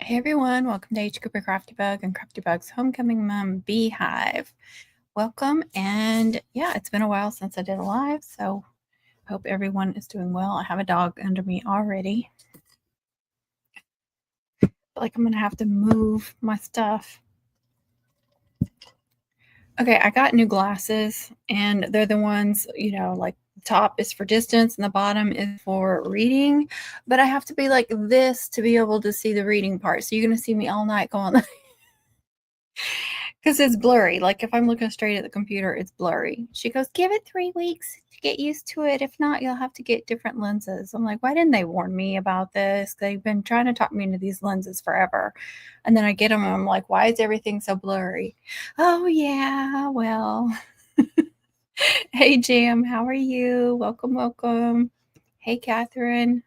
Hey everyone, welcome to H. Cooper Crafty Bug and Crafty Bug's Homecoming Mom Beehive. Welcome, and yeah, it's been a while since I did a live, so hope everyone is doing well. I have a dog under me already. I feel like I'm gonna have to move my stuff. Okay, I got new glasses, and they're the ones, like the top is for distance and the bottom is for reading, but I have to be like this to be able to see the reading part. So you're gonna see me all night going because it's blurry. Like if I'm looking straight at the computer, it's blurry. She goes, give it 3 weeks to get used to it. If not, you'll have to get different lenses. I'm like, why didn't they warn me about this? They've been trying to talk me into these lenses forever. And then I get them and I'm like, why is everything so blurry? Oh, yeah, well. Hey, Jam, how are you? Welcome, welcome. Hey, Catherine.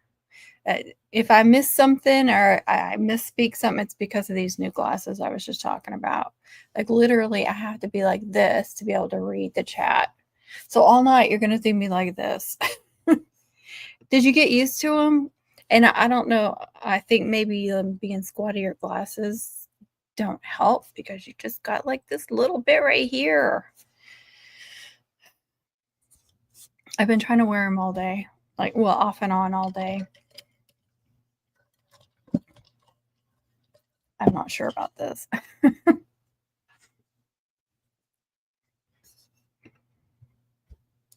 Uh, if I miss something or I misspeak something, it's because of these new glasses I was just talking about. Like literally, I have to be like this to be able to read the chat. So all night you're gonna see me like this. Did you get used to them? And I don't know. I think maybe being squattier glasses don't help because you just got like this little bit right here. I've been trying to wear them all day, like well, off and on all day. I'm not sure about this.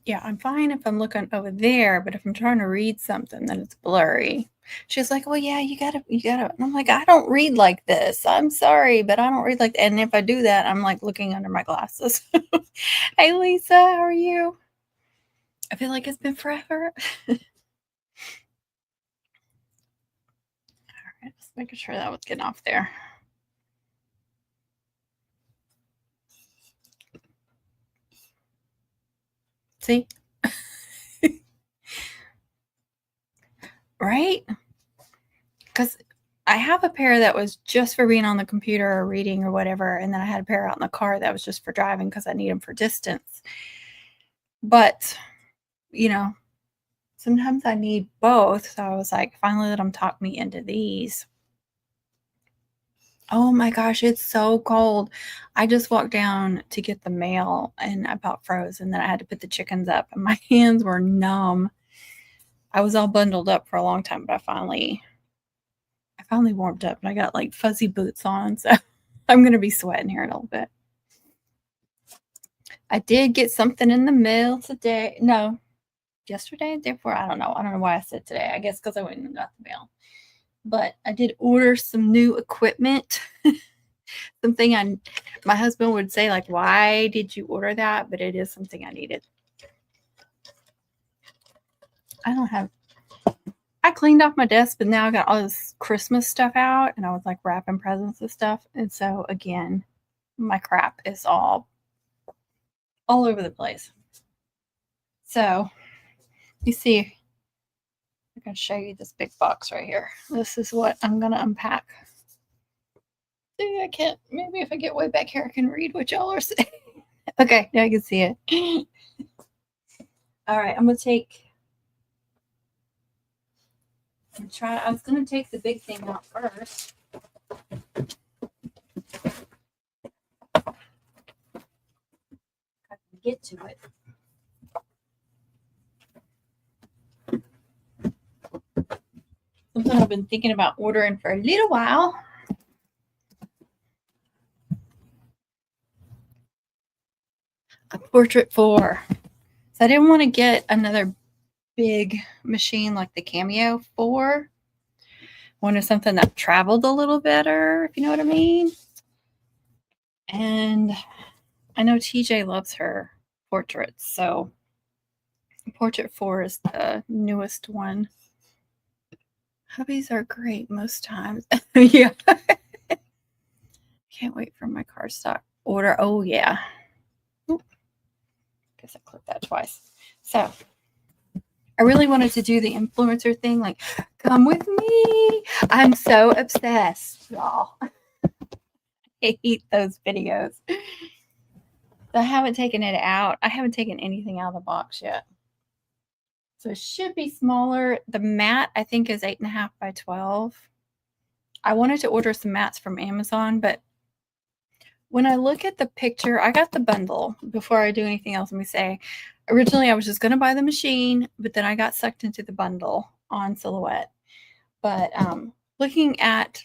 Yeah, I'm fine if I'm looking over there, but if I'm trying to read something, then it's blurry. She's like, "Well, yeah, you gotta." And I'm like, "I don't read like this. I'm sorry, but I don't read like that." And if I do that, I'm like looking under my glasses. Hey, Lisa, how are you? I feel like it's been forever. All right, just making sure that was getting off there. See, right? Because I have a pair that was just for being on the computer or reading or whatever, and then I had a pair out in the car that was just for driving because I need them for distance. But you know, sometimes I need both. So I was like, finally let them talk me into these. Oh my gosh, it's so cold. I just walked down to get the mail and I bought frozen. Then I had to put the chickens up and my hands were numb. I was all bundled up for a long time, but I finally warmed up and I got like fuzzy boots on. So I'm gonna be sweating here in a little bit. I did get something in the mail today. No, yesterday, therefore I don't know. I don't know why I said today. I guess because I went and got the mail. But I did order some new equipment. Something my husband would say, like, why did you order that? But it is something I needed. I don't have, I cleaned off my desk, but now I got all this Christmas stuff out and I was like wrapping presents and stuff. And so, again, my crap is all over the place. So, you see, I can show you this big box right here. This is what I'm going to unpack. See, I can't, maybe if I get way back here, I can read what y'all are saying. Okay, now I can see it. All right, I'm going to take, I was going to take the big thing out first. I can get to it. Something I've been thinking about ordering for a little while. A Portrait 4. So I didn't want to get another big machine like the Cameo 4. Wanted something that traveled a little better, if you know what I mean. And I know TJ loves her portraits, so Portrait 4 is the newest one. Hubbies are great most times. Yeah. Can't wait for my cardstock order. Oh, yeah. Oop. Guess I clipped that twice. So I really wanted to do the influencer thing, like, come with me. I'm so obsessed, y'all. I hate those videos. I haven't taken it out. I haven't taken anything out of the box yet. So it should be smaller. The mat, I think, is 8.5 by 12. I wanted to order some mats from Amazon, but when I look at the picture, I got the bundle. Before I do anything else, let me say, originally I was just going to buy the machine, but then I got sucked into the bundle on Silhouette. But looking at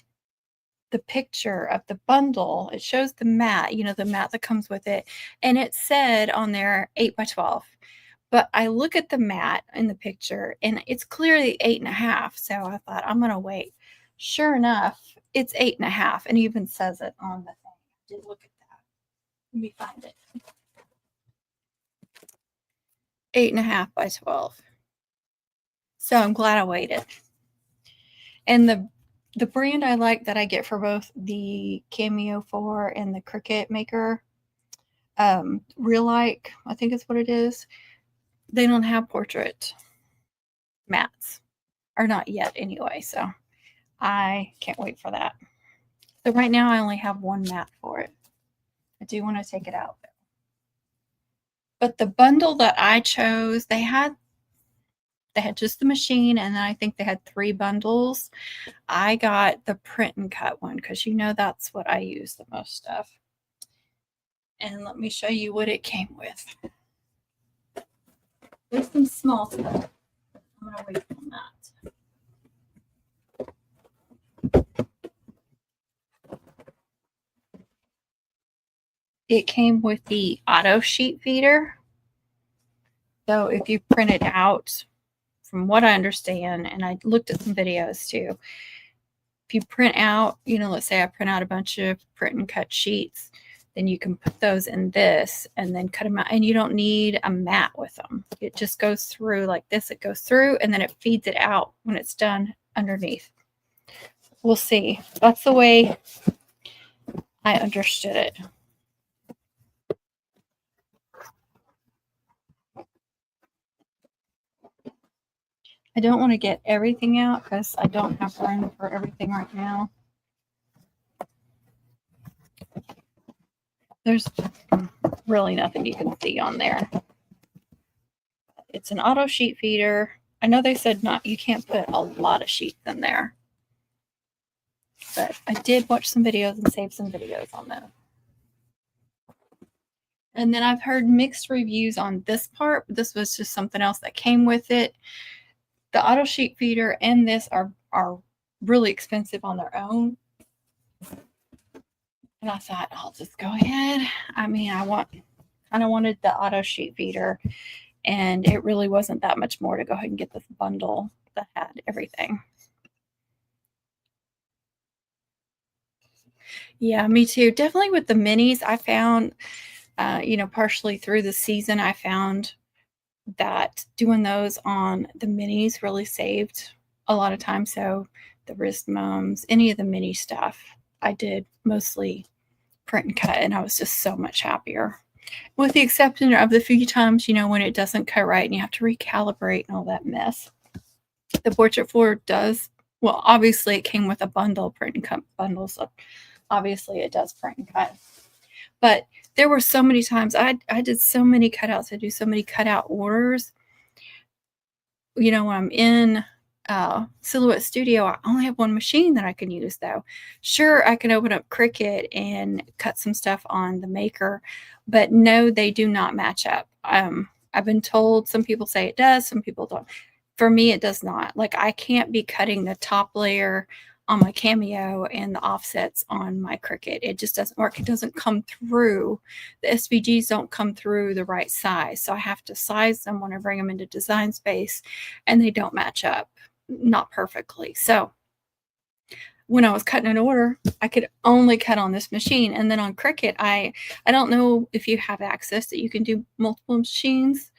the picture of the bundle, it shows the mat, the mat that comes with it, and it said on there 8 by 12. But I look at the mat in the picture and it's clearly 8.5. So I thought, I'm going to wait. Sure enough, it's 8.5, and even says it on the thing. I did look at that. Let me find it. 8.5 by 12. So I'm glad I waited. And the brand I like that I get for both the Cameo 4 and the Cricut Maker, Real-like, I think is what it is. They don't have portrait mats, or not yet anyway. So I can't wait for that. So right now I only have one mat for it. I do want to take it out though. But the bundle that I chose, they had just the machine, and then I think they had 3 bundles. I got the print and cut one because that's what I use the most of. And let me show you what it came with. There's some small stuff. I'm gonna wait on that. It came with the auto sheet feeder. So if you print it out, from what I understand, and I looked at some videos too, if you print out, let's say I print out a bunch of print and cut sheets, then you can put those in this and then cut them out. And you don't need a mat with them. It just goes through like this. It goes through and then it feeds it out when it's done underneath. We'll see. That's the way I understood it. I don't want to get everything out because I don't have room for everything right now. There's really nothing you can see on there. It's an auto sheet feeder. I know they said you can't put a lot of sheets in there. But I did watch some videos and save some videos on them. And then I've heard mixed reviews on this part. This was just something else that came with it. The auto sheet feeder and this are really expensive on their own. And I thought, I'll just go ahead. I mean, I wanted the auto sheet feeder, and it really wasn't that much more to go ahead and get this bundle that had everything. Yeah, me too. Definitely with the minis, I found, partially through the season, I found that doing those on the minis really saved a lot of time. So the wrist mums, any of the mini stuff, I did mostly print and cut, and I was just so much happier. With the exception of the few times, when it doesn't cut right and you have to recalibrate and all that mess. The Portrait 4 does, well, obviously it came with a bundle, print and cut bundle, so obviously it does print and cut. But there were so many times I did so many cutouts. I do so many cutout orders. When I'm in Silhouette Studio, I only have one machine that I can use though. Sure, I can open up Cricut and cut some stuff on the Maker, but no, they do not match up. I've been told, some people say it does, some people don't. For me, it does not. Like, I can't be cutting the top layer on my Cameo and the offsets on my Cricut. It just doesn't work. It doesn't come through. The SVGs don't come through the right size. So I have to size them when I bring them into Design Space, and they don't match up, not perfectly. So when I was cutting an order, I could only cut on this machine. And then on Cricut, I don't know if you have access that you can do multiple machines,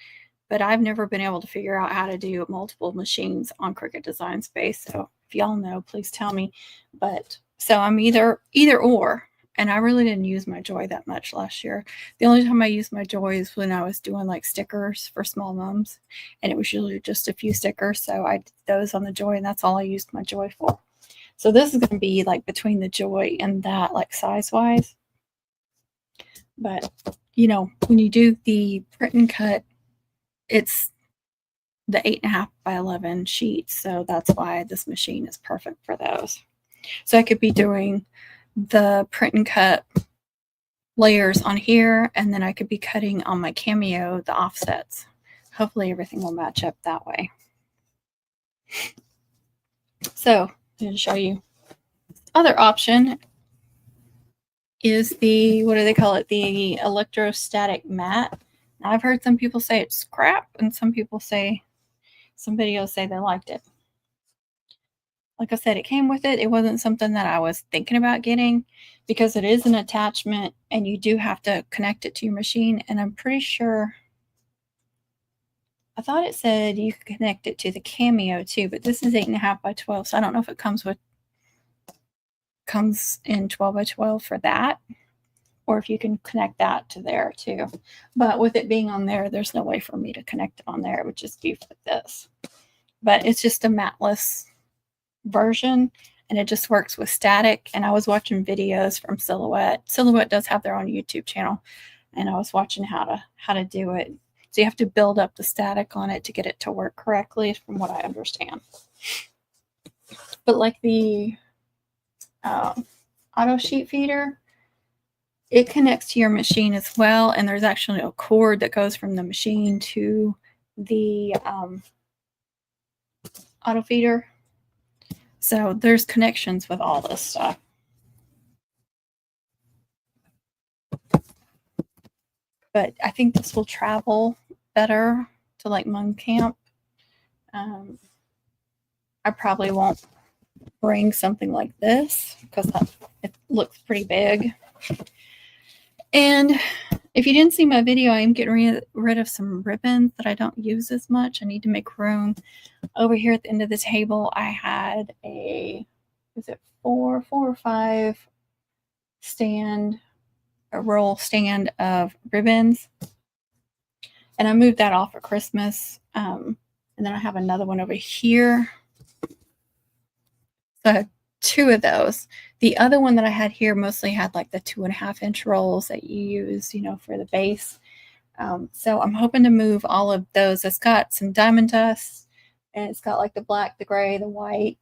but I've never been able to figure out how to do multiple machines on Cricut Design Space. So if y'all know, please tell me. But so I'm either or, and I really didn't use my Joy that much last year. The only time I used my Joy is when I was doing like stickers for small mums, and it was usually just a few stickers. So I did those on the Joy, and that's all I used my Joy for. So this is going to be like between the Joy and that, like size wise. But when you do the print and cut, it's the 8.5 by 11 sheets. So that's why this machine is perfect for those. So I could be doing the print and cut layers on here, and then I could be cutting on my Cameo the offsets. Hopefully everything will match up that way. So I'm going to show you. Other option is the, what do they call it? The electrostatic mat. Now, I've heard some people say it's crap, and some videos say they liked it. Like I said, it came with it. It wasn't something that I was thinking about getting because it is an attachment and you do have to connect it to your machine. And I'm pretty sure, I thought it said you could connect it to the Cameo too, but this is 8.5 by 12. So I don't know if it comes in 12 by 12 for that, or if you can connect that to there too. But with it being on there, there's no way for me to connect it on there. It would just be for this. But it's just a matless version, and it just works with static. And I was watching videos from Silhouette. Silhouette does have their own YouTube channel, and I was watching how to do it. So you have to build up the static on it to get it to work correctly, from what I understand. But like the auto sheet feeder, it connects to your machine as well, and there's actually a cord that goes from the machine to the auto feeder. So there's connections with all this stuff. But I think this will travel better to like Mung Camp. I probably won't bring something like this because it looks pretty big. And if you didn't see my video, I am getting rid of some ribbons that I don't use as much. I need to make room. Over here at the end of the table, I had a 4 or 5 roll stand of ribbons. And I moved that off for Christmas. And then I have another one over here. So I have 2 of those. The other one that I had here mostly had like the 2.5-inch rolls that you use, for the base. So I'm hoping to move all of those. It's got some diamond dust, and it's got like the black, the gray, the white,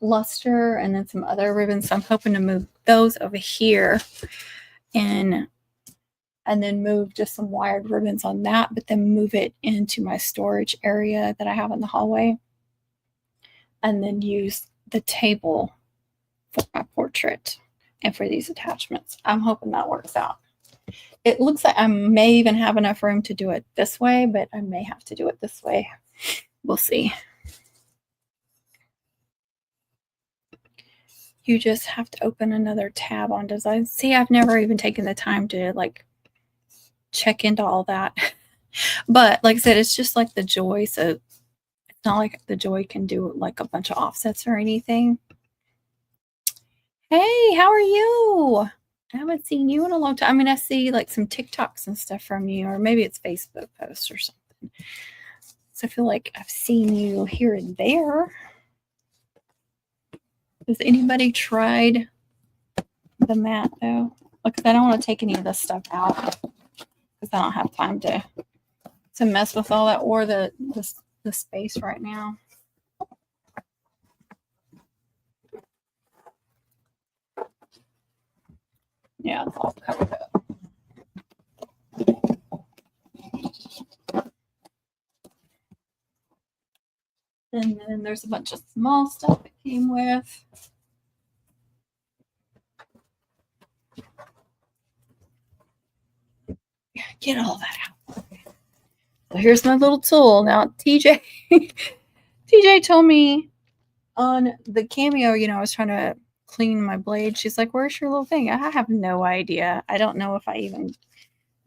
luster, and then some other ribbons. So I'm hoping to move those over here and then move just some wired ribbons on that, but then move it into my storage area that I have in the hallway, and then use the table for my portrait and for these attachments. I'm hoping that works out. It looks like I may even have enough room to do it this way, but I may have to do it this way. We'll see. You just have to open another tab on design. See, I've never even taken the time to like check into all that. But like I said, it's just like the Joy. So it's not like the Joy can do like a bunch of offsets or anything. Hey, how are you? I haven't seen you in a long time. I mean, I see like some TikToks and stuff from you, or maybe it's Facebook posts or something. So I feel like I've seen you here and there. Has anybody tried the mat though? Because I don't want to take any of this stuff out because I don't have time to mess with all that or the space right now. Yeah, it's all covered up. And then there's a bunch of small stuff it came with. Get all that out. So here's my little tool. Now, TJ told me on the Cameo, I was trying to clean my blade. She's like, where's your little thing? I have no idea. I don't know if I even,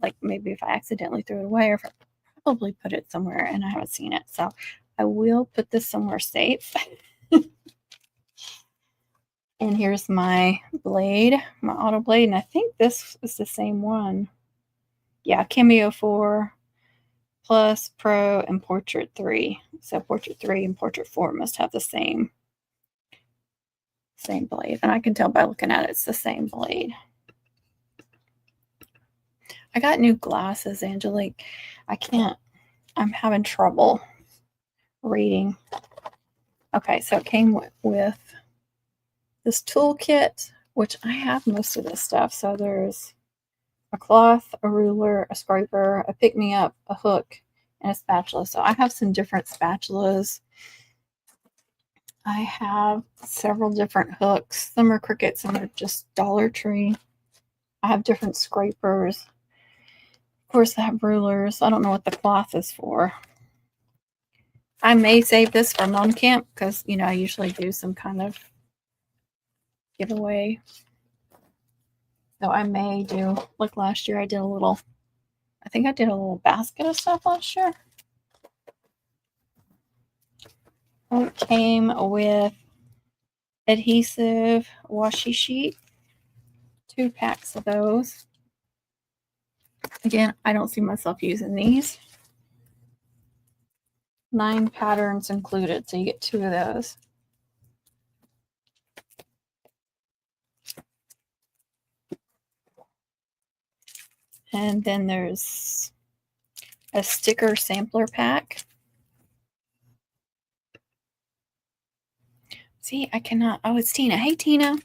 like, maybe if I accidentally threw it away or if I probably put it somewhere and I haven't seen it. So I will put this somewhere safe. And here's my blade, my auto blade. And I think this is the same one. Yeah, Cameo 4 Plus, Pro, and Portrait 3. So Portrait 3 and Portrait 4 must have the same blade. And I can tell by looking at it, it's the same blade. I got new glasses, Angelique. I'm having trouble reading. Okay, so it came with this toolkit, which I have most of this stuff. So there's a cloth, a ruler, a scraper, a pick-me-up, a hook, and a spatula. So I have some different spatulas. I have several different hooks. Some are Cricut, some are just Dollar Tree. I have different scrapers. Of course, I have rulers. I don't know what the cloth is for. I may save this for mom camp because, you know, I usually do some kind of giveaway. So I may do, like last year, I did a little, I think I did a little basket of stuff last year. It came with adhesive washi sheet, 2 packs of those. Again, I don't see myself using these. 9 patterns included, so you get 2 of those. And then there's a sticker sampler pack. See, I cannot. Oh, it's Tina. Hey, Tina.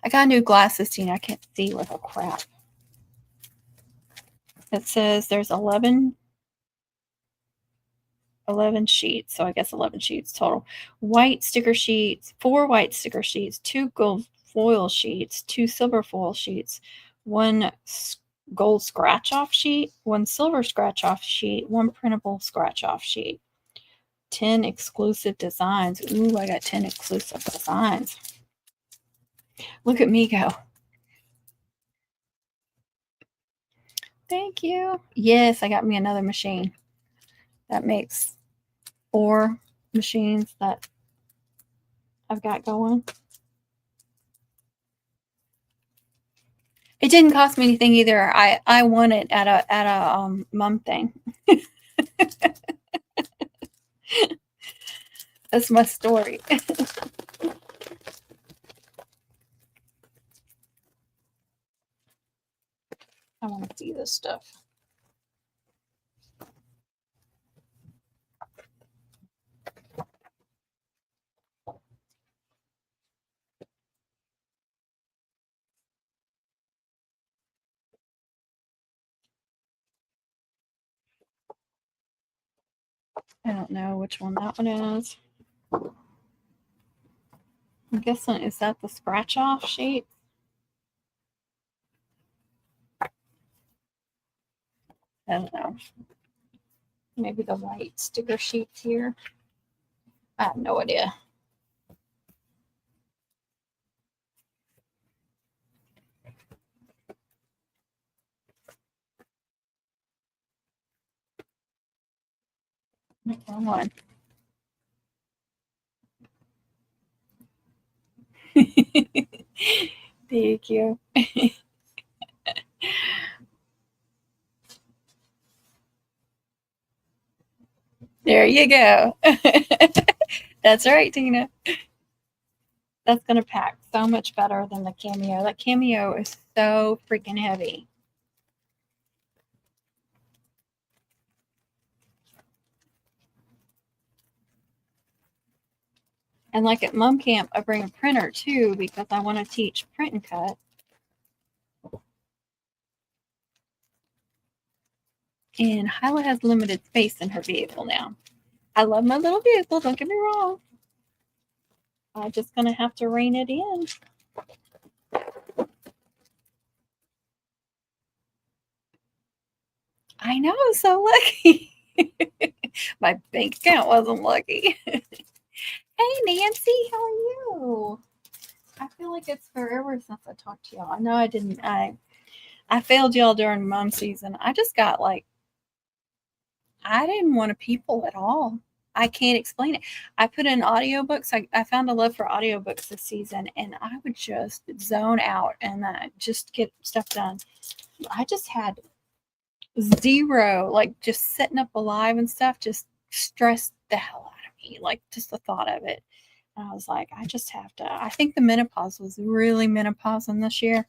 I got new glasses, Tina. I can't see with a crap. It says there's 11 sheets, so I guess 11 sheets total. White sticker sheets, 4 white sticker sheets, 2 gold foil sheets, 2 silver foil sheets, 1 gold scratch off sheet, 1 silver scratch off sheet, 1 printable scratch off sheet, 10 exclusive designs. Ooh, I got 10 exclusive designs. Look at me go. Thank you. Yes, I got me another machine. That makes 4 machines that I've got going. It didn't cost me anything either. I won it at a mom thing. That's my story. I want to see this stuff. I don't know which one that one is. I'm guessing, is that the scratch off sheet? I don't know. Maybe the white sticker sheets here. I have no idea. Wrong one. Thank you. There you go. That's right, Tina. That's going to pack so much better than the Cameo. That Cameo is so freaking heavy. And like at mom camp, I bring a printer too because I want to teach print and cut. And Hyla has limited space in her vehicle now. I love my little vehicle, don't get me wrong. I'm just going to have to rein it in. I know, so lucky. My bank account wasn't lucky. Hey, Nancy, how are you? I feel like it's forever since I talked to y'all. I know I didn't. I failed y'all during mom season. I just got like, I didn't want to people at all. I can't explain it. I put in audiobooks. I found a love for audiobooks this season, and I would just zone out and just get stuff done. I just had zero, like just setting up alive and stuff, just stressed the hell out of me. Like just the thought of it. And I was like, I just have to. I think the menopause was really menopausing this year.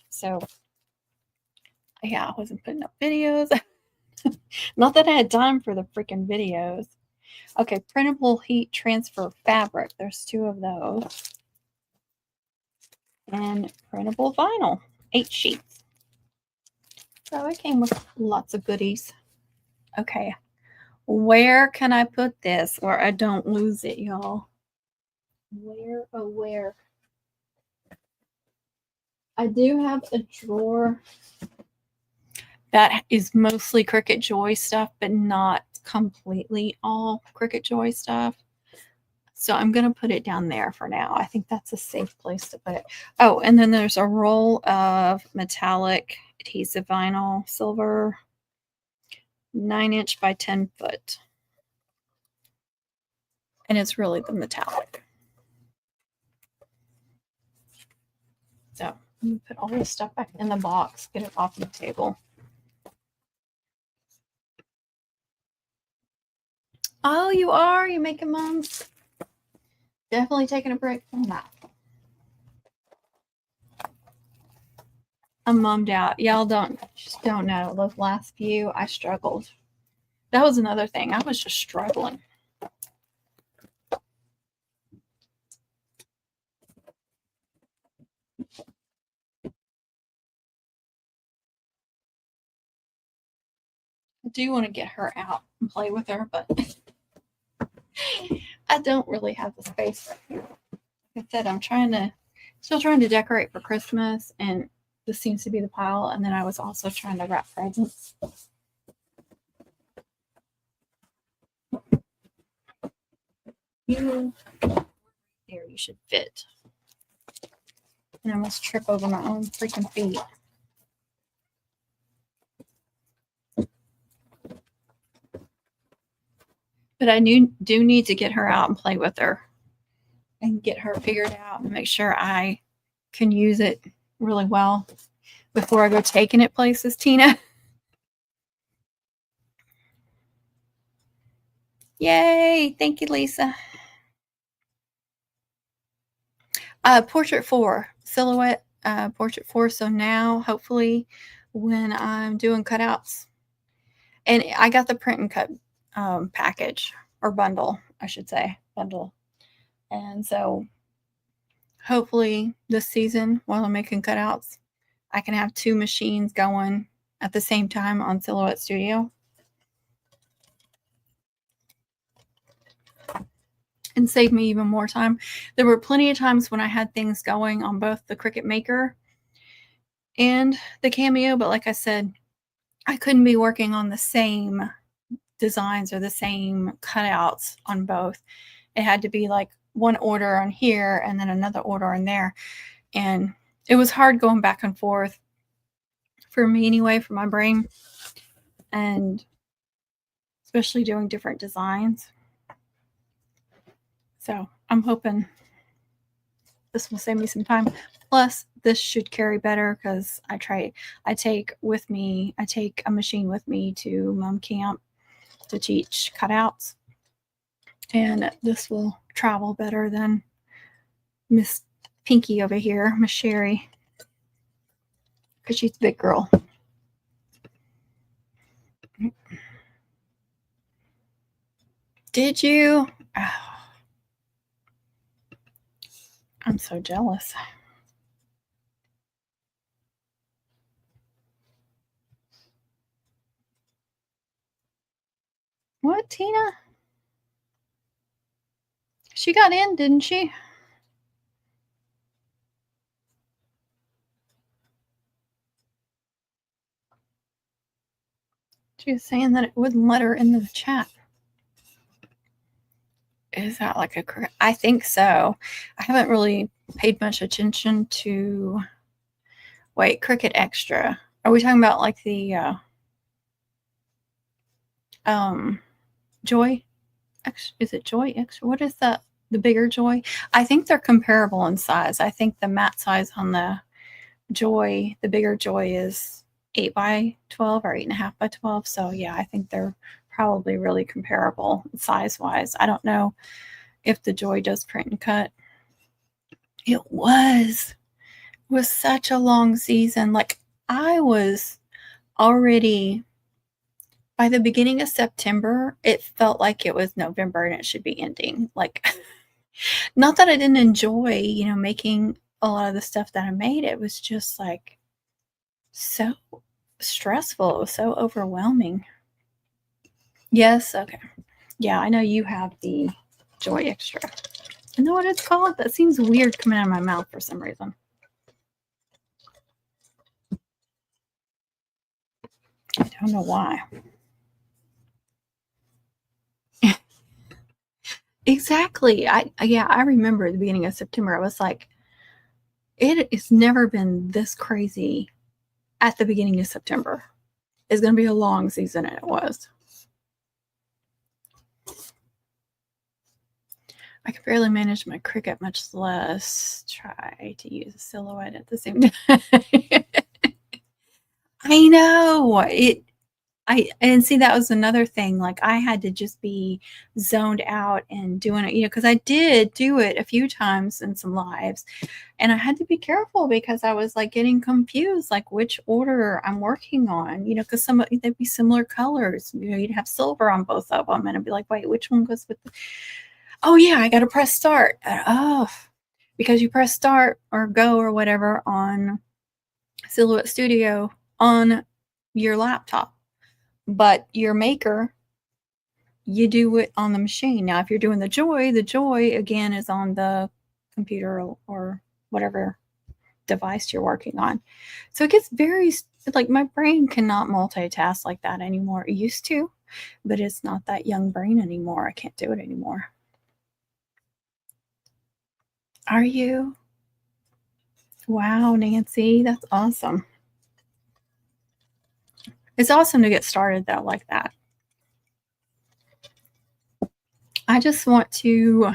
So, yeah, I wasn't putting up videos. Not that I had time for the freaking videos. Okay, printable heat transfer fabric. There's 2 of those. and printable vinyl, 8 sheets. So it came with lots of goodies. Okay, where can I put this where I don't lose it, y'all? Where, oh, where? I do have a drawer that is mostly Cricut Joy stuff, but not completely all Cricut Joy stuff. So I'm going to put it down there for now. I think that's a safe place to put it. Oh, and then there's a roll of metallic adhesive vinyl, silver, 9-inch by 10 foot. And it's really the metallic. So I'm going to put all this stuff back in the box, get it off the table. Oh, you are? You making mums? Definitely taking a break from that. I'm bummed out. Y'all just don't know. Those last few, I struggled. That was another thing. I was just struggling. I do want to get her out and play with her, but I don't really have the space right here. Like I said, I'm still trying to decorate for Christmas, and this seems to be the pile. And then I was also trying to wrap presents. There, you should fit. And I almost trip over my own freaking feet. But I do need to get her out and play with her and get her figured out and make sure I can use it really well before I go taking it places, Tina. Yay! Thank you, Lisa. Portrait 4, silhouette portrait 4. So now, hopefully, when I'm doing cutouts, and I got the print and cut package or bundle, I should say, bundle. And so hopefully this season, while I'm making cutouts, I can have 2 machines going at the same time on Silhouette Studio. And save me even more time. There were plenty of times when I had things going on both the Cricut Maker and the Cameo, but like I said, I couldn't be working on the same designs or the same cutouts on both. It had to be like one order on here and then another order on there. And it was hard going back and forth for me anyway, for my brain, and especially doing different designs. So I'm hoping this will save me some time. Plus, this should carry better because I take a machine with me to mom camp to teach cutouts. And this will travel better than Miss Pinky over here, Miss Sherry, because she's a big girl. Did you? Oh, I'm so jealous. What, Tina? She got in, didn't she? She was saying that it wouldn't let her in the chat. Is that like a... I think so. I haven't really paid much attention to... Wait, Cricut Extra. Are we talking about like the Joy? Is it Joy Extra? What is that? The bigger Joy? I think they're comparable in size. I think the mat size on the Joy, the bigger Joy, is 8 by 12 or 8.5 by 12. So yeah, I think they're probably really comparable size wise. I don't know if the Joy does print and cut. It was such a long season. Like I was already, by the beginning of September, it felt like it was November and it should be ending. Like, not that I didn't enjoy, making a lot of the stuff that I made, it was just like so stressful. It was so overwhelming. Yes, okay. Yeah, I know you have the Joy Extra. I know what it's called. That seems weird coming out of my mouth for some reason. I don't know why. Exactly. I remember at the beginning of September, I was like, it has never been this crazy at the beginning of September. It's going to be a long season, and it was. I can barely manage my Cricut, much less try to use a silhouette at the same time. I know it. And see, that was another thing. Like, I had to just be zoned out and doing it, because I did do it a few times in some lives, and I had to be careful because I was like getting confused, like which order I'm working on, because some they'd be similar colors. You'd have silver on both of them, and I'd be like, wait, which one goes with oh yeah, I got to press start. Oh, because you press start or go or whatever on Silhouette Studio on your laptop, but your maker, you do it on the machine. Now, if you're doing the Joy again is on the computer or whatever device you're working on. So it gets very, like, my brain cannot multitask like that anymore. It used to, but it's not that young brain anymore. I can't do it anymore. Are you? Wow, Nancy, that's awesome. It's awesome to get started though like that. I just want to,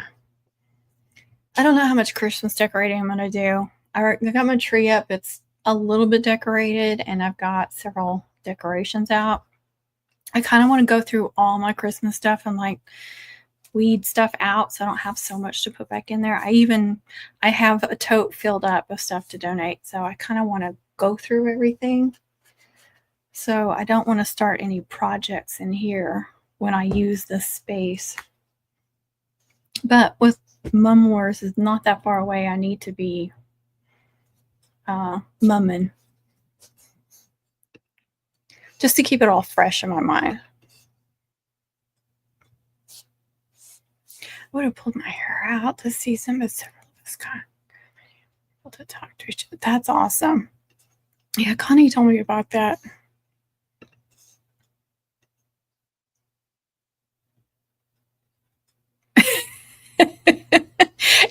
I don't know how much Christmas decorating I'm going to do. I got my tree up. It's a little bit decorated, and I've got several decorations out. I kind of want to go through all my Christmas stuff and like weed stuff out so I don't have so much to put back in there. I have a tote filled up of stuff to donate, so I kind of want to go through everything. So I don't want to start any projects in here when I use this space. But with Mum Wars is not that far away, I need to be mumming just to keep it all fresh in my mind. I would have pulled my hair out to see some of this kind of to talk to each other. That's awesome. Yeah, Connie told me about that.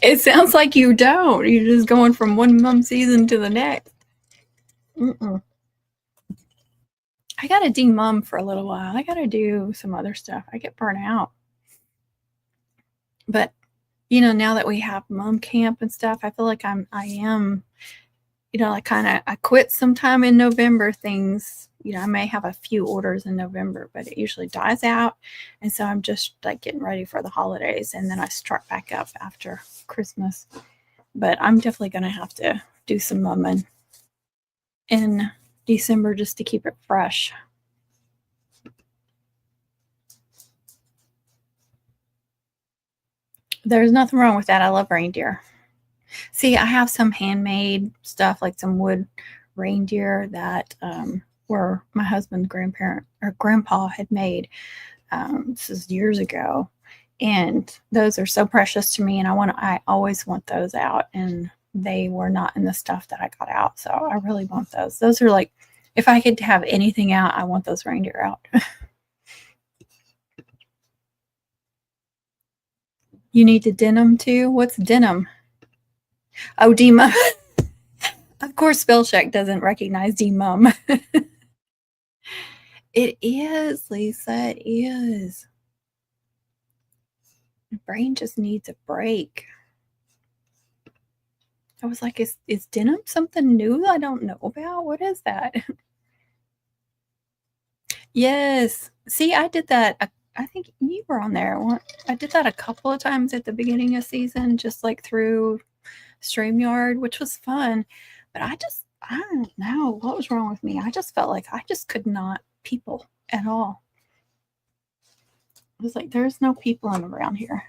It sounds like you don't. You're just going from one mum season to the next. Mm-mm. I got to de-mum for a little while. I got to do some other stuff. I get burnt out. But, now that we have mom camp and stuff, I feel like I am, I quit sometime in November things. I may have a few orders in November, but it usually dies out. And so I'm just like getting ready for the holidays, and then I start back up after Christmas. But I'm definitely going to have to do some mumming in December just to keep it fresh. There's nothing wrong with that. I love reindeer. See, I have some handmade stuff, like some wood reindeer that were my husband's grandparent or grandpa had made. This is years ago, and those are so precious to me, and I always want those out, and they were not in the stuff that I got out, so I really want those. Those are like, if I could have anything out, I want those reindeer out. You need to denim too? What's denim? Oh, D-mum. Of course, spell check doesn't recognize D-mum. It is, Lisa. It is. My brain just needs a break. I was like, is denim something new I don't know about? What is that? Yes. See, I did that. I think you were on there. I did that a couple of times at the beginning of season, just like through StreamYard, which was fun. But I don't know what was wrong with me. I just felt like I just could not people at all. I was like, there's no people in around here.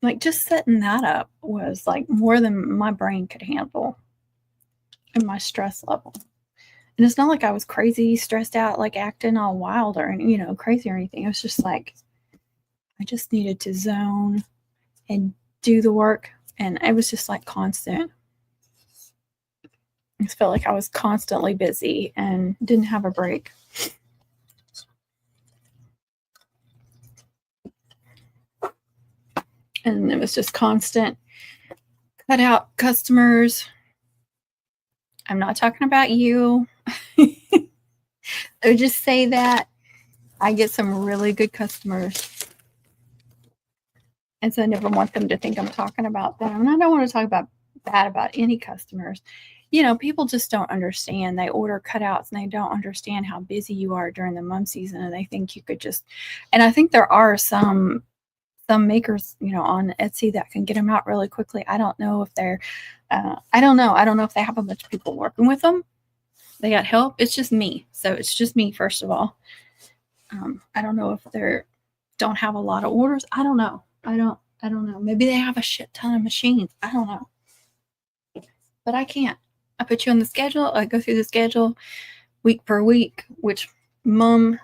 Like, just setting that up was like more than my brain could handle and my stress level. And it's not like I was crazy stressed out, like acting all wild or, crazy or anything. It was just like I just needed to zone and do the work. And it was just like constant. I just felt like I was constantly busy and didn't have a break. And it was just constant cut out customers. I'm not talking about you. I would just say that I get some really good customers. And so I never want them to think I'm talking about them. And I don't want to talk bad about any customers. People just don't understand. They order cutouts and they don't understand how busy you are during the mum season. And they think you could just, and I think there are some makers, on Etsy that can get them out really quickly. I don't know if they're, I don't know if they have a bunch of people working with them. They got help. It's just me. So it's just me, first of all. I don't know if they don't have a lot of orders. I don't know. I don't know. Maybe they have a shit ton of machines. I don't know. But I can't. I put you on the schedule. I go through the schedule week per week, which mum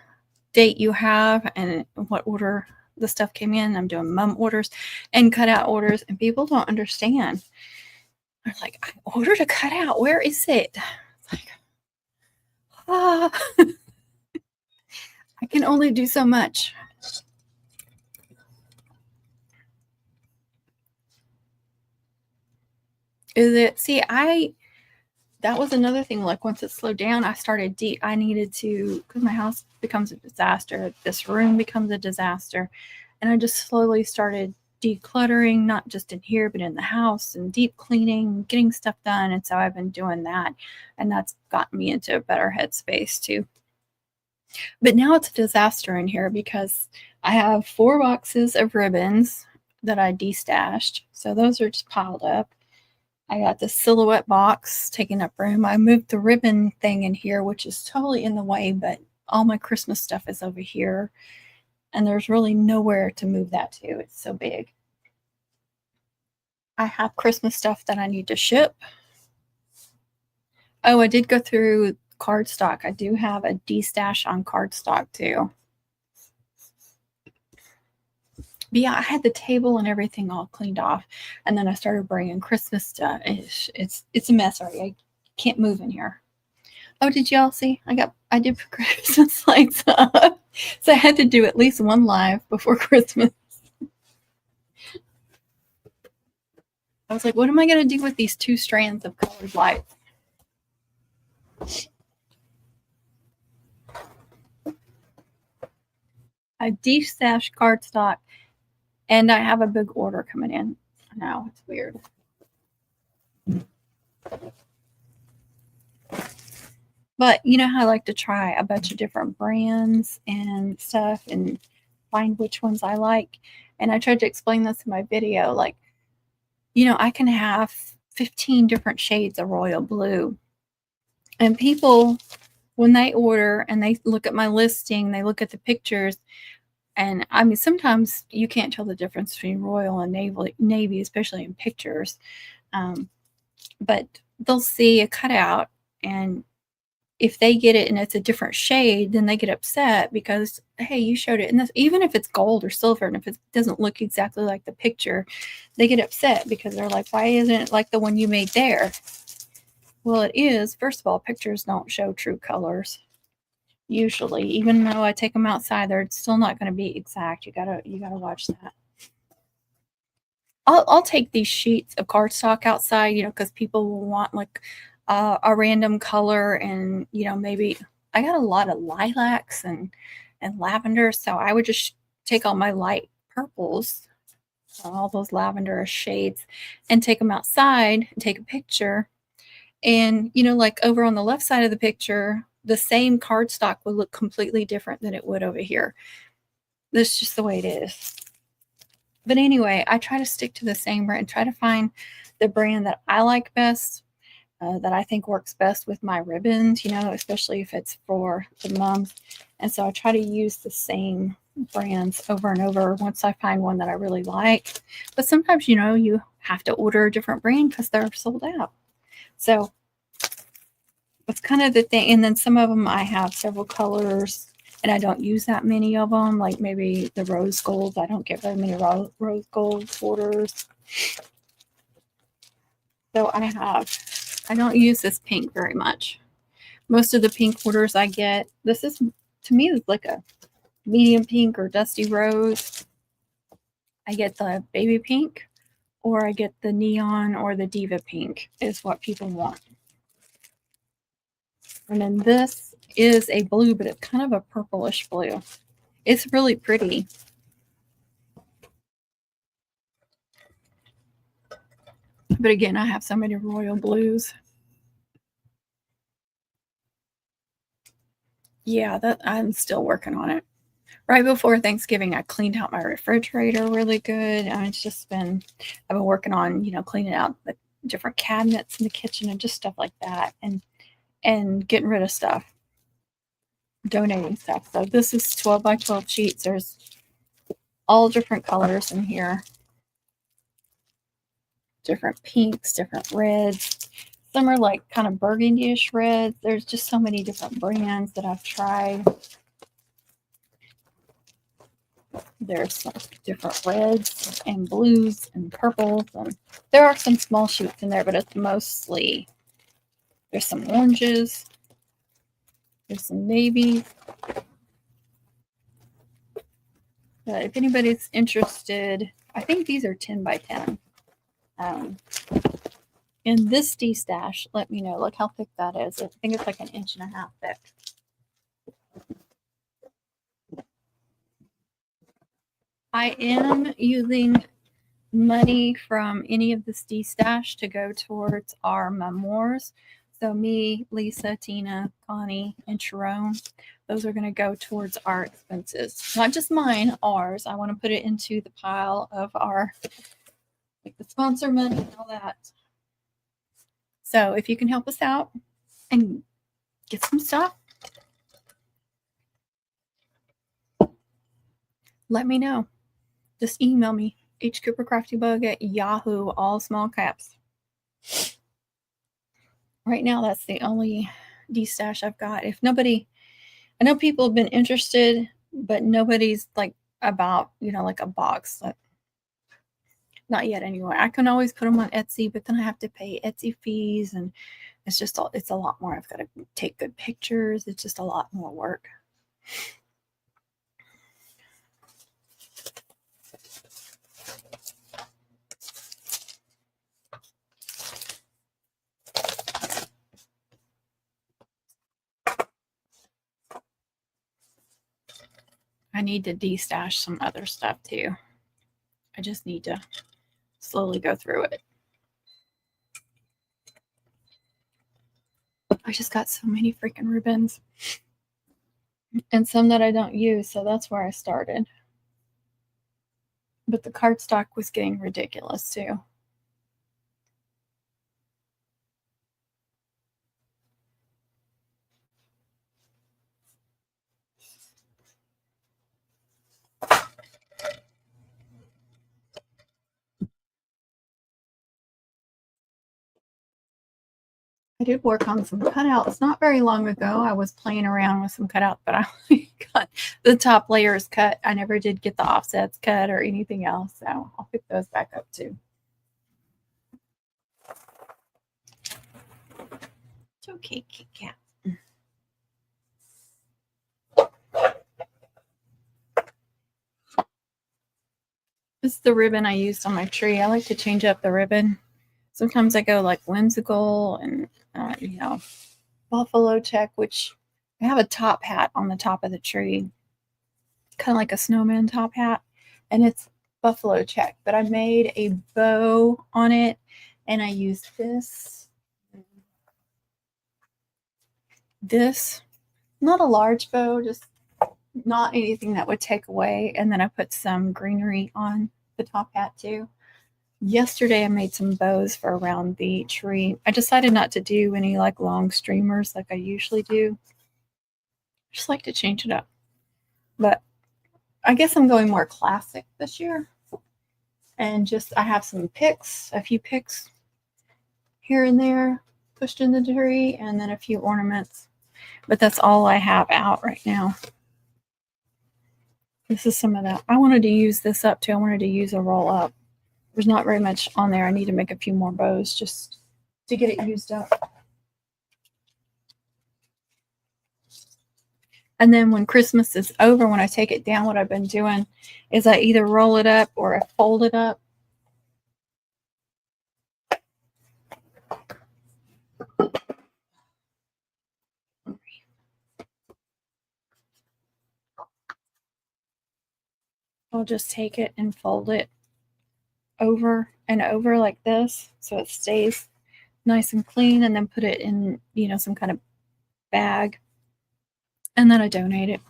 date you have and what order the stuff came in. I'm doing mum orders and cutout orders, and people don't understand. They're like, I ordered a cutout. Where is it? It's like, I can only do so much. Is it? See, that was another thing. Like, once it slowed down, I needed to, because my house becomes a disaster. This room becomes a disaster. And I just slowly started decluttering, not just in here, but in the house, and deep cleaning, getting stuff done. And so I've been doing that. And that's gotten me into a better headspace too. But now it's a disaster in here because I have 4 boxes of ribbons that I destashed. So those are just piled up. I got the silhouette box taking up room. I moved the ribbon thing in here, which is totally in the way, but all my Christmas stuff is over here. And there's really nowhere to move that to. It's so big. I have Christmas stuff that I need to ship. Oh, I did go through cardstock. I do have a destash on cardstock too. But yeah, I had the table and everything all cleaned off, and then I started bringing Christmas stuff. It's a mess already. I can't move in here. Oh, did y'all see? I did put Christmas lights up, so I had to do at least one live before Christmas. I was like, what am I going to do with these 2 strands of colored lights? I destashed cardstock, and I have a big order coming in. Now it's weird. But how I like to try a bunch of different brands and stuff and find which ones I like. And I tried to explain this in my video. Like, I can have 15 different shades of royal blue. And people, when they order and they look at my listing, they look at the pictures. And I mean, sometimes you can't tell the difference between royal and navy, especially in pictures. But they'll see a cutout, and if they get it and it's a different shade, then they get upset because, hey, you showed it. And even if it's gold or silver, and if it doesn't look exactly like the picture, they get upset because they're like, why isn't it like the one you made there? Well, it is. First of all, pictures don't show true colors. Usually, even though I take them outside, they're still not going to be exact. You gotta watch that. I'll take these sheets of cardstock outside, because people will want like a random color, and maybe I got a lot of lilacs and lavender, so I would just take all my light purples, all those lavender shades, and take them outside and take a picture. And like over on the left side of the picture, the same cardstock would look completely different than it would over here. That's just the way it is. But anyway, I try to stick to the same brand, try to find the brand that I like best, that I think works best with my ribbons, especially if it's for the moms. And so I try to use the same brands over and over once I find one that I really like. But sometimes, you have to order a different brand because they're sold out. So that's kind of the thing. And then some of them I have several colors and I don't use that many of them. Like maybe the rose gold. I don't get very many rose gold orders. So I don't use this pink very much. Most of the pink orders I get, this is, to me, it's like a medium pink or dusty rose. I get the baby pink or I get the neon or the diva pink is what people want. And then this is a blue, but it's kind of a purplish blue. It's really pretty. But again, I have so many royal blues. Yeah, that I'm still working on it. Right before Thanksgiving, I cleaned out my refrigerator really good. I've been working on, cleaning out the different cabinets in the kitchen and just stuff like that, and getting rid of stuff, donating stuff. So this is 12 by 12 sheets. There's all different colors in here, different pinks, different reds. Some are like kind of burgundy-ish reds. There's just so many different brands that I've tried. There's some different reds and blues and purples, and there are some small sheets in there, but it's mostly, there's some oranges, there's some navies. If anybody's interested, I think these are 10 by 10. In this D-stash, let me know. Look how thick that is. I think it's like 1.5 inches thick. I am using money from any of this D-stash to go towards our memoirs. So me, Lisa, Tina, Connie, and Sharon, those are going to go towards our expenses. Not just mine, ours. I want to put it into the pile of our, like the sponsor money and all that. So if you can help us out and get some stuff, let me know. Just email me, hcoopercraftybug@yahoo, all small caps. Right now, that's the only D-stash I've got. If nobody, I know people have been interested, but nobody's like about, like a box. Not yet anyway. I can always put them on Etsy, but then I have to pay Etsy fees, and it's a lot more. I've got to take good pictures. It's just a lot more work. I need to de-stash some other stuff too. I just need to slowly go through it. I just got so many freaking ribbons and some that I don't use, so that's where I started. But the cardstock was getting ridiculous too. I did work on some cutouts not very long ago. I was playing around with some cutouts, but I only got the top layers cut. I never did get the offsets cut or anything else, so I'll pick those back up too. It's okay, Kit Kat. This is the ribbon I used on my tree. I like to change up the ribbon. Sometimes I go like whimsical and, buffalo check, which I have a top hat on the top of the tree, kind of like a snowman top hat, and it's buffalo check. But I made a bow on it, and I used this, not a large bow, just not anything that would take away. And then I put some greenery on the top hat too. Yesterday I made some bows for around the tree. I decided not to do any like long streamers like I usually do. I just like to change it up. But I guess I'm going more classic this year. And just, I have some picks, a few picks here and there pushed in the tree, and then a few ornaments. But that's all I have out right now. This is some of that. I wanted to use this up too. I wanted to use a roll up. There's not very much on there. I need to make a few more bows just to get it used up. And then when Christmas is over, when I take it down, what I've been doing is I either roll it up or I fold it up. I'll just take it and fold it over and over like this so it stays nice and clean, and then put it in, some kind of bag, and then I donate it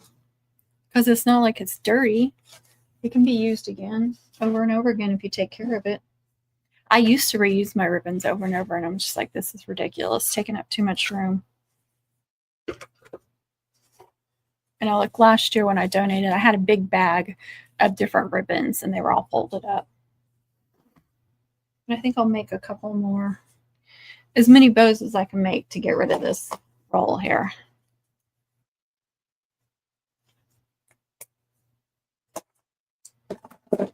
because it's not like it's dirty. It can be used again over and over again if you take care of it. I used to reuse my ribbons over and over, and I'm just like, this is ridiculous, taking up too much room. And like last year when I donated, I had a big bag of different ribbons and they were all folded up. And I think I'll make a couple more, as many bows as I can make to get rid of this roll here. All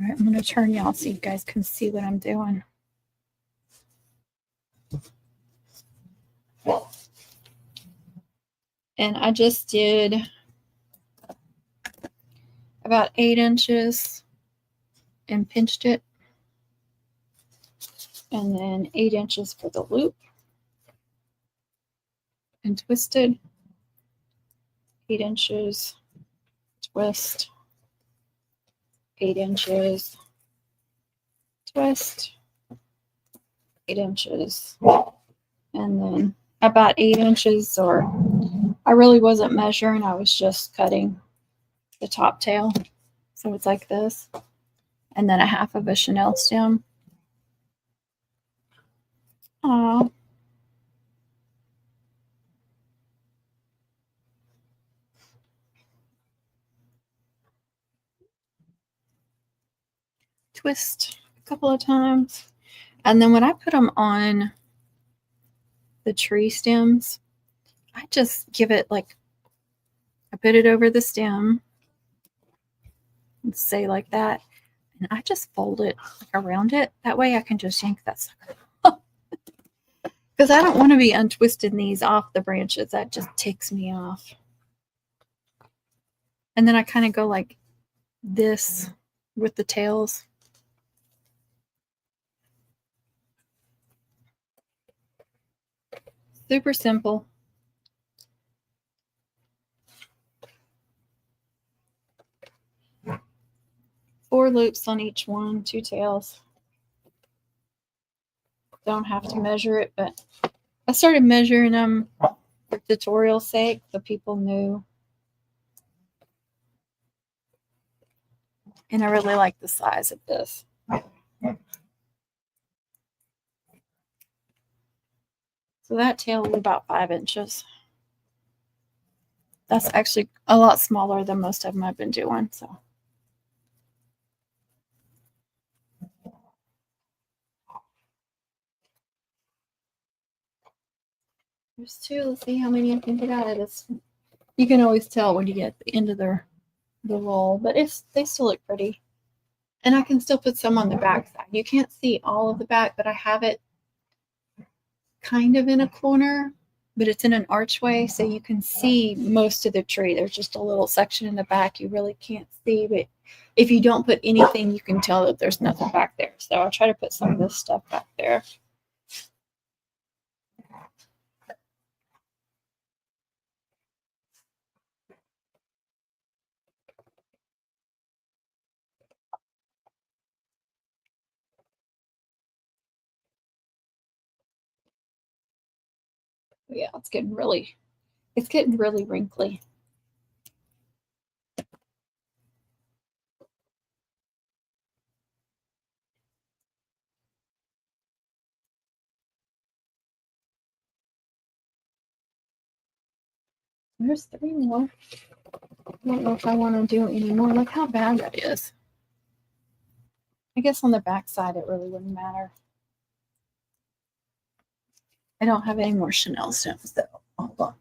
right, I'm going to turn y'all so you guys can see what I'm doing. And I just did about 8 inches and pinched it. And then 8 inches for the loop and twisted. 8 inches, twist, 8 inches, twist, 8 inches, and then about 8 inches, or I really wasn't measuring, I was just cutting the top tail. So it's like this, and then a half of a chenille stem. Aww. Twist a couple of times. And then when I put them on the tree stems, I just give it like, I put it over the stem, and say like that, and I just fold it like around it. That way I can just yank that sucker. Because I don't want to be untwisting these off the branches. That just ticks me off. And then I kind of go like this with the tails. Super simple. Four loops on each one, 2 tails. Don't have to measure it, but I started measuring them for tutorial sake so people knew. And I really like the size of this. So that tail is about 5 inches. That's actually a lot smaller than most of them I've been doing. So there's 2. Let's see how many I can get out of this. You can always tell when you get the end of the roll, but they still look pretty. And I can still put some on the back side. You can't see all of the back, but I have it kind of in a corner, but it's in an archway, so you can see most of the tree. There's just a little section in the back you really can't see, but if you don't put anything, you can tell that there's nothing back there. So I'll try to put some of this stuff back there. But yeah, it's getting really wrinkly. There's 3 more. I don't know if I want to do any more. Look how bad that is. I guess on the back side it really wouldn't matter. I don't have any more Chanel stones though. Hold on.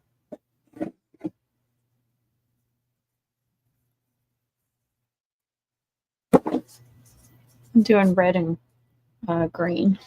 I'm doing red and green.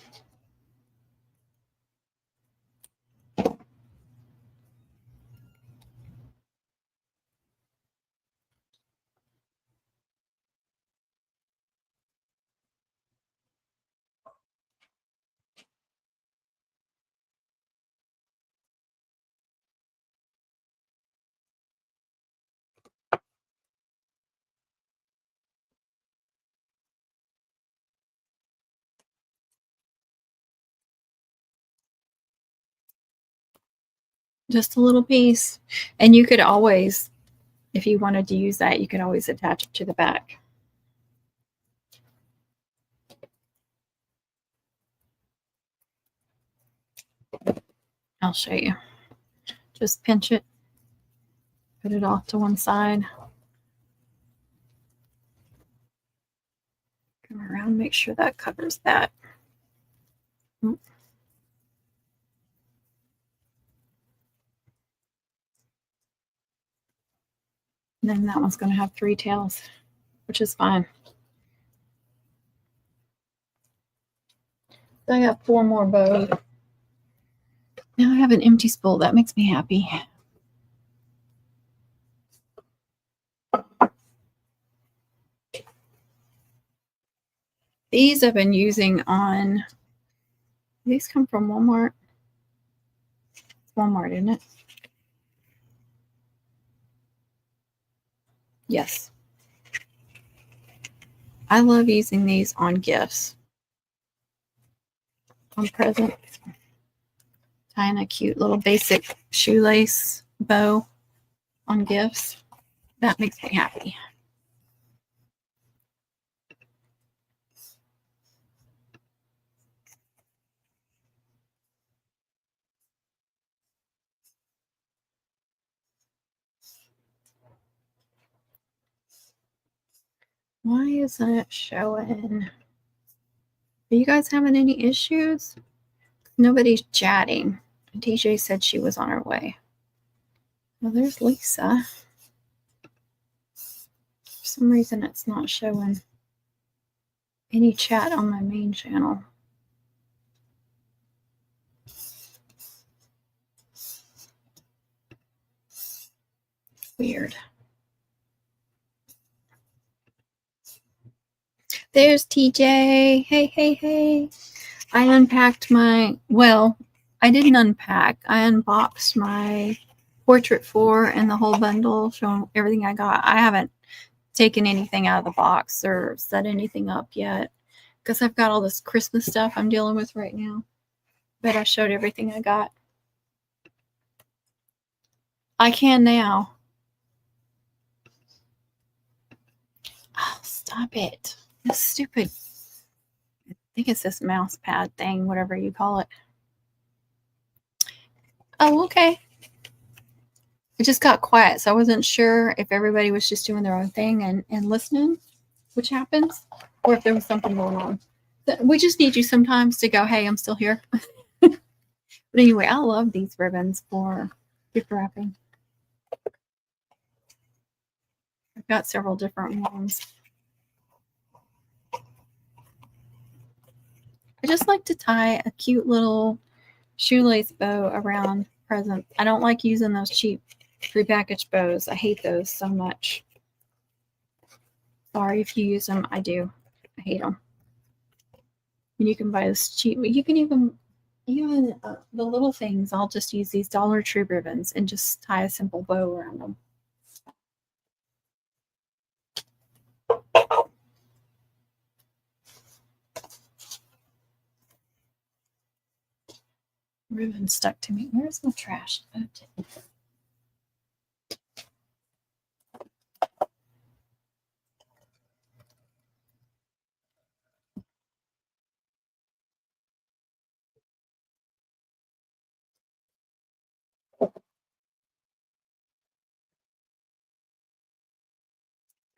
Just a little piece. And you could always, if you wanted to use that, you could always attach it to the back. I'll show you. Just pinch it, put it off to one side. Come around, make sure that covers that. And then that one's going to have 3 tails, which is fine. So I got 4 more bows. Now I have an empty spool. That makes me happy. These I've been using on, these come from Walmart. It's Walmart, isn't it? Yes. I love using these on gifts. On presents. Tying a cute little basic shoelace bow on gifts. That makes me happy. Why isn't it showing? Are you guys having any issues? Nobody's chatting. DJ said she was on her way. Well, there's Lisa. For some reason, it's not showing any chat on my main channel. Weird. There's TJ. Hey, hey, hey. I unpacked my, well, I didn't unpack. I unboxed my Portrait 4 and the whole bundle, showing everything I got. I haven't taken anything out of the box or set anything up yet because I've got all this Christmas stuff I'm dealing with right now. But I showed everything I got. I can now. Oh, stop it. This stupid, I think it's this mouse pad thing, whatever you call it. Oh, okay. It just got quiet, so I wasn't sure if everybody was just doing their own thing and listening, which happens, or if there was something going on. We just need you sometimes to go, hey, I'm still here. But anyway, I love these ribbons for gift wrapping. I've got several different ones. I just like to tie a cute little shoelace bow around presents. I don't like using those cheap prepackaged bows. I hate those so much. Sorry if you use them. I do. I hate them. And you can buy this cheap. You can even the little things. I'll just use these Dollar Tree ribbons and just tie a simple bow around them. Ribbon stuck to me. Where's my trash? Oh,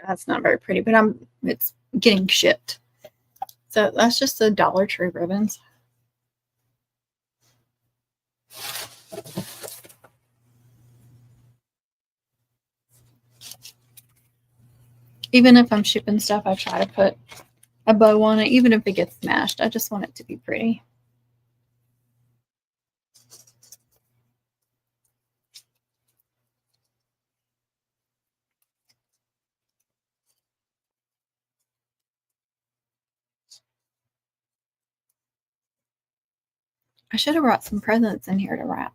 That's not very pretty, but it's getting shipped. So that's just the Dollar Tree ribbons. Even if I'm shipping stuff, I try to put a bow on it, even if it gets smashed. I just want it to be pretty. I should have brought some presents in here to wrap.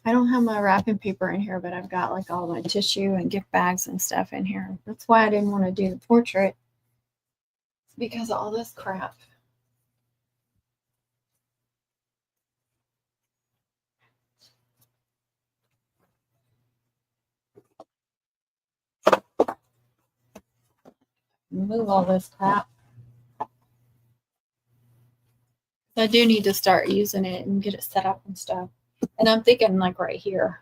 I don't have my wrapping paper in here, but I've got like all my tissue and gift bags and stuff in here. That's why I didn't want to do the portrait, because of all this crap. Move all this crap. I do need to start using it and get it set up and stuff. And I'm thinking like right here,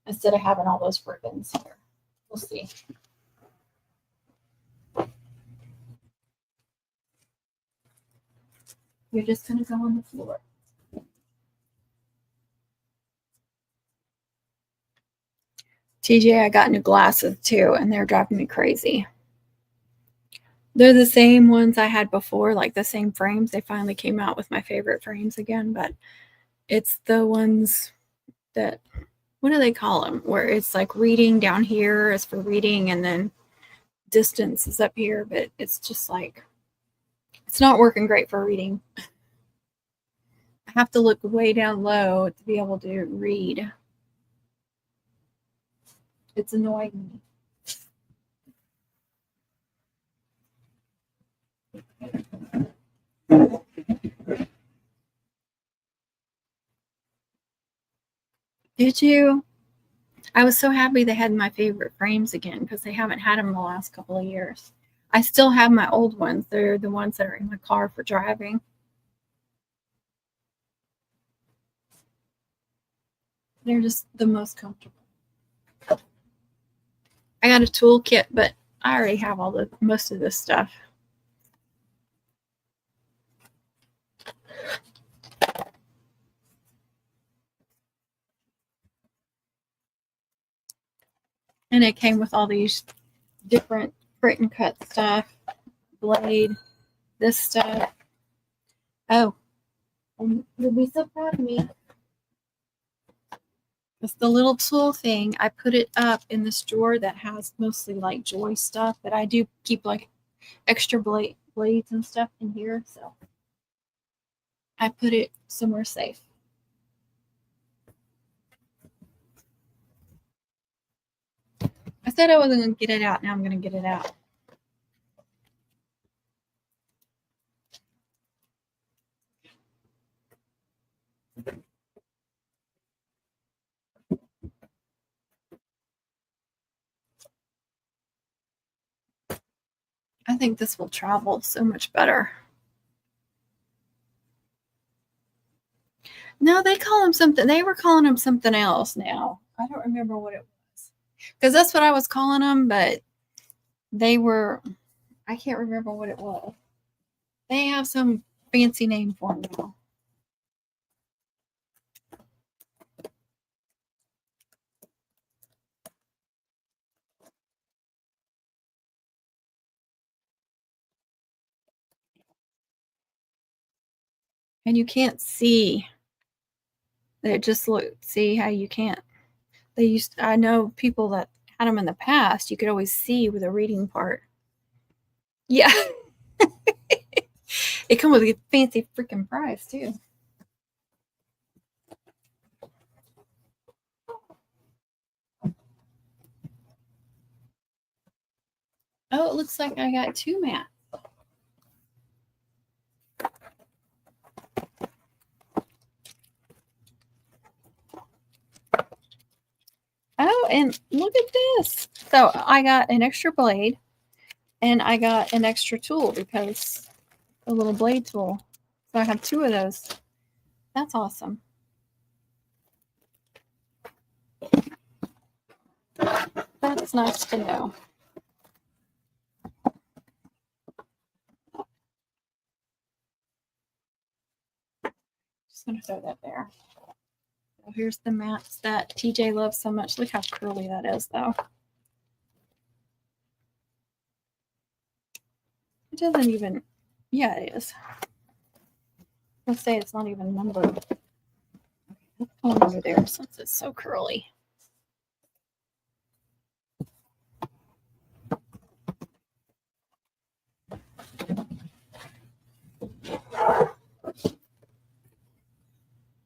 instead of having all those ribbons here. We'll see. You're just going to go on the floor. TJ, I got new glasses too, and they're driving me crazy. They're the same ones I had before, like the same frames. They finally came out with my favorite frames again, but it's the ones that, what do they call them? Where it's like reading down here is for reading, and then distance is up here, but it's just like, it's not working great for reading. I have to look way down low to be able to read. It's annoying me. Did you? I was so happy they had my favorite frames again, because they haven't had them the last couple of years. I still have my old ones. They're the ones that are in my car for driving. They're just the most comfortable. I got a toolkit, but I already have most of this stuff. And it came with all these different print and cut stuff, blade, this stuff. Oh, and you'll be so proud of me. It's the little tool thing. I put it up in this drawer that has mostly like Joy stuff, but I do keep like extra blades and stuff in here. So I put it somewhere safe. I said I wasn't going to get it out. Now I'm going to get it out. I think this will travel so much better. No, they call them something. They were calling them something else now. I don't remember what it was. Because that's what I was calling them, but they were, I can't remember what it was. They have some fancy name for them now. And you can't see. It just look, see how you can't. They used, I know people that had them in the past, you could always see with the reading part. Yeah. It come with a fancy freaking price too. Oh, it looks like I got two mats. Oh, and look at this. So I got an extra blade, and I got an extra tool, because a little blade tool. So I have two of those. That's awesome. That's nice to know. Just gonna throw that there. So here's the mats that TJ loves so much. Look how curly that is, though. It doesn't even, yeah, it is. Let's say it's not even numbered. Let's go over there since it's so curly.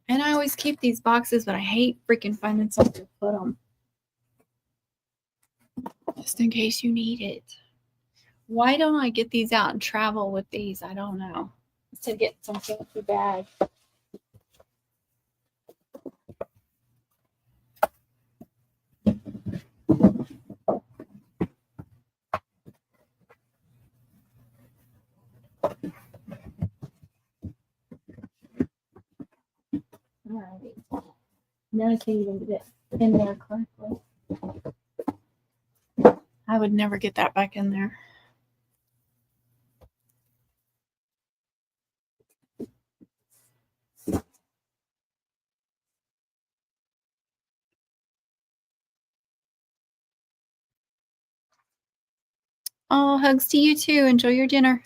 And I always keep these boxes, but I hate freaking finding somewhere to put them. Just in case you need it. Why don't I get these out and travel with these? I don't know. Instead of getting some fancy bag. Alright. Now I can't even get it in there correctly. I would never get that back in there. Oh, hugs to you too. Enjoy your dinner.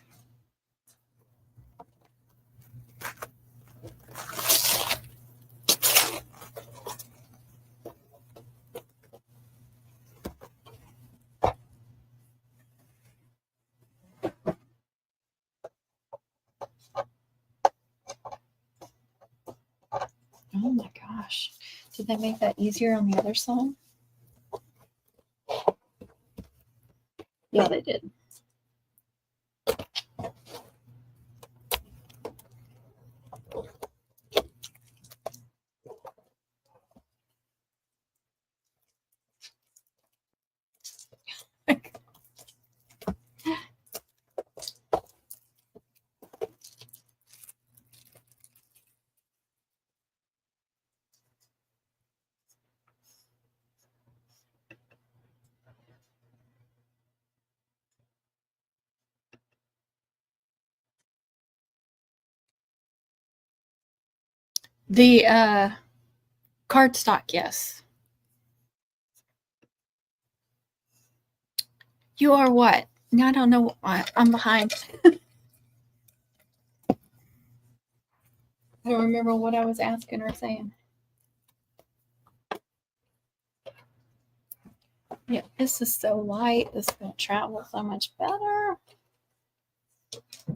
Oh my gosh. Did they make that easier on the other side? Yeah, they did. The cardstock, yes. You are what? I don't know. I'm behind. I don't remember what I was asking or saying. Yeah, this is so light. This is going to travel so much better.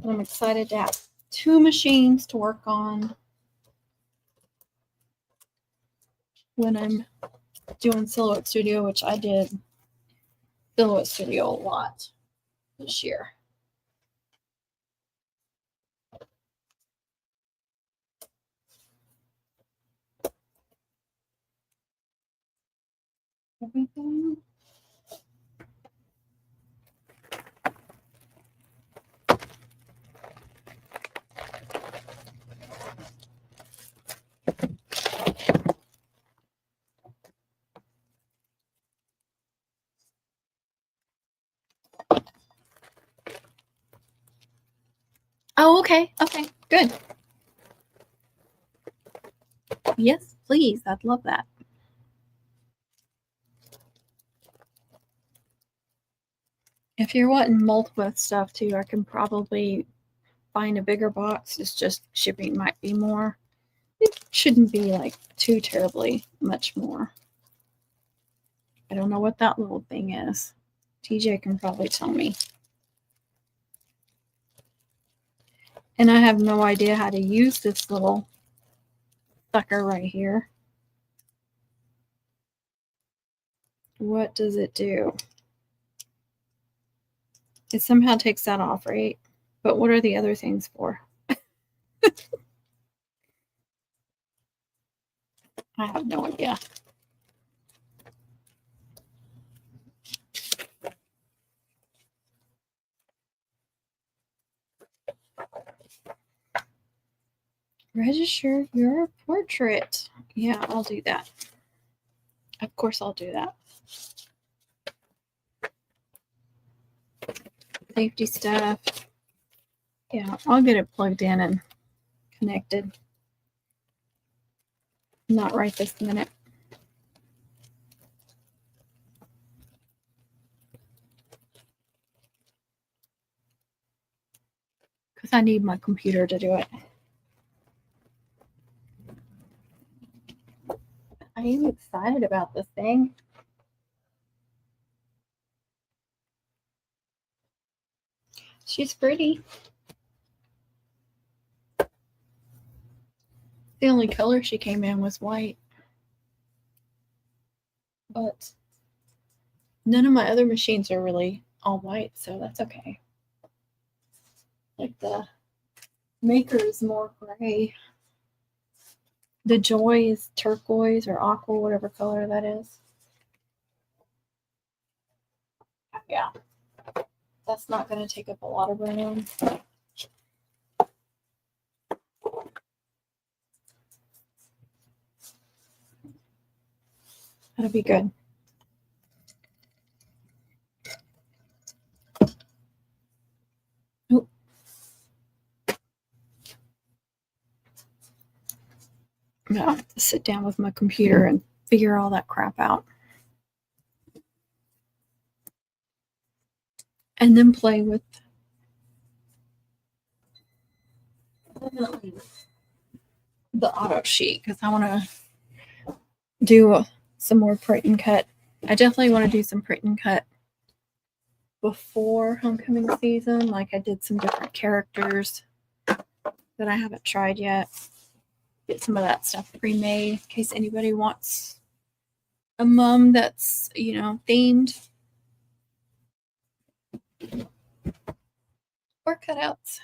I'm excited to have 2 machines to work on when I'm doing Silhouette Studio, which I did Silhouette Studio a lot this year. Everything. Oh, okay. Okay, good. Yes, please. I'd love that. If you're wanting multiple stuff too, I can probably find a bigger box. It's just shipping might be more. It shouldn't be like too terribly much more. I don't know what that little thing is. TJ can probably tell me. And I have no idea how to use this little sucker right here. What does it do? It somehow takes that off, right? But what are the other things for? I have no idea. Register your portrait. Yeah, I'll do that. Of course, I'll do that. safety stuff. Yeah, I'll get it plugged in and connected. Not right this minute. Because I need my computer to do it. I am excited about this thing. She's pretty. The only color she came in was white. But none of my other machines are really all white, so that's okay. Like the Maker is more gray. The Joy is turquoise or aqua, whatever color that is. Yeah. That's not going to take up a lot of room. That'll be good. Oop. I'm going to have to sit down with my computer and figure all that crap out. And then play with the auto sheet because I want to do some more print and cut. I definitely want to do some print and cut before homecoming season. Like I did some different characters that I haven't tried yet. Get some of that stuff pre-made in case anybody wants a mum that's, themed. Or cutouts.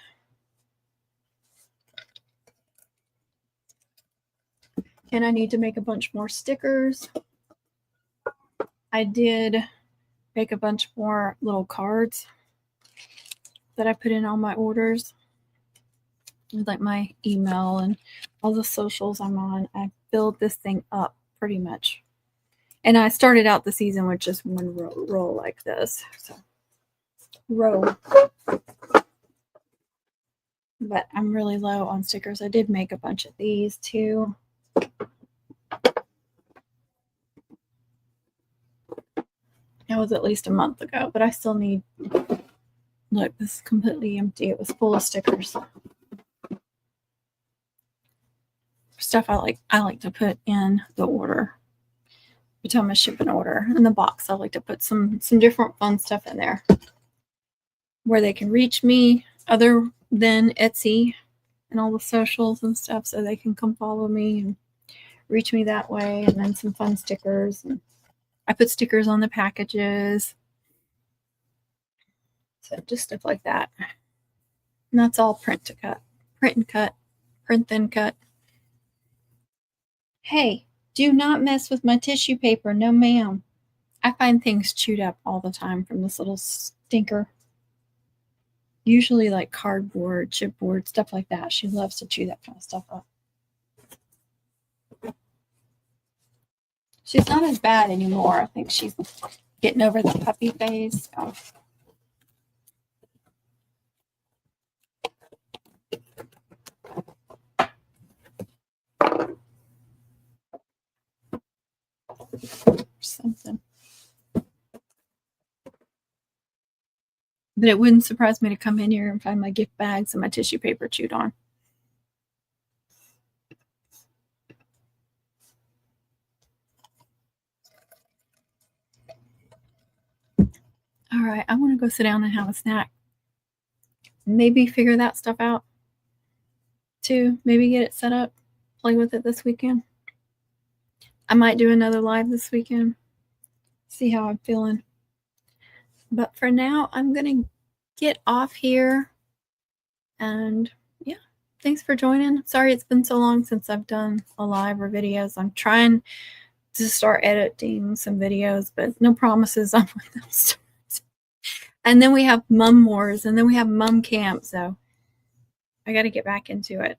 And I need to make a bunch more stickers. I did make a bunch more little cards that I put in all my orders. Like my email and all the socials I'm on. I filled this thing up pretty much. And I started out the season with just one roll like this. So, row. But I'm really low on stickers. I did make a bunch of these too. It was at least a month ago, but I still need, look, this is completely empty. It was full of stickers. Stuff I like to put in the order. Every time I ship an order in the box, I like to put some different fun stuff in there where they can reach me other than Etsy and all the socials and stuff, so they can come follow me and reach me that way. And then some fun stickers. And I put stickers on the packages. So just stuff like that. And that's all print to cut. Print and cut. Print then cut. Hey, do not mess with my tissue paper. No, ma'am. I find things chewed up all the time from this little stinker. Usually like cardboard, chipboard, stuff like that. She loves to chew that kind of stuff up. She's not as bad anymore. I think she's getting over the puppy phase. So. Something. But it wouldn't surprise me to come in here and find my gift bags and my tissue paper chewed on. All right, I want to go sit down and have a snack. Maybe figure that stuff out too. Maybe get it set up, play with it this weekend. I might do another live this weekend. See how I'm feeling. But for now, I'm going to get off here. And yeah, thanks for joining. Sorry it's been so long since I've done a live or videos. I'm trying to start editing some videos, but no promises on when they'll start. And then we have Mum Wars, and then we have Mum Camp. So I got to get back into it.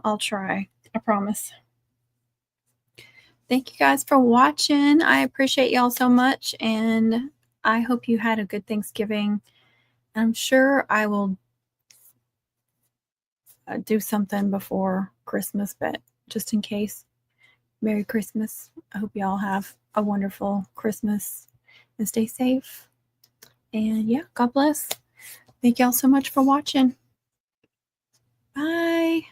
I'll try. I promise. Thank you guys for watching. I appreciate y'all so much, and I hope you had a good Thanksgiving. I'm sure I will do something before Christmas, but just in case, Merry Christmas. I hope y'all have a wonderful Christmas and stay safe. And yeah, God bless. Thank y'all so much for watching. Bye.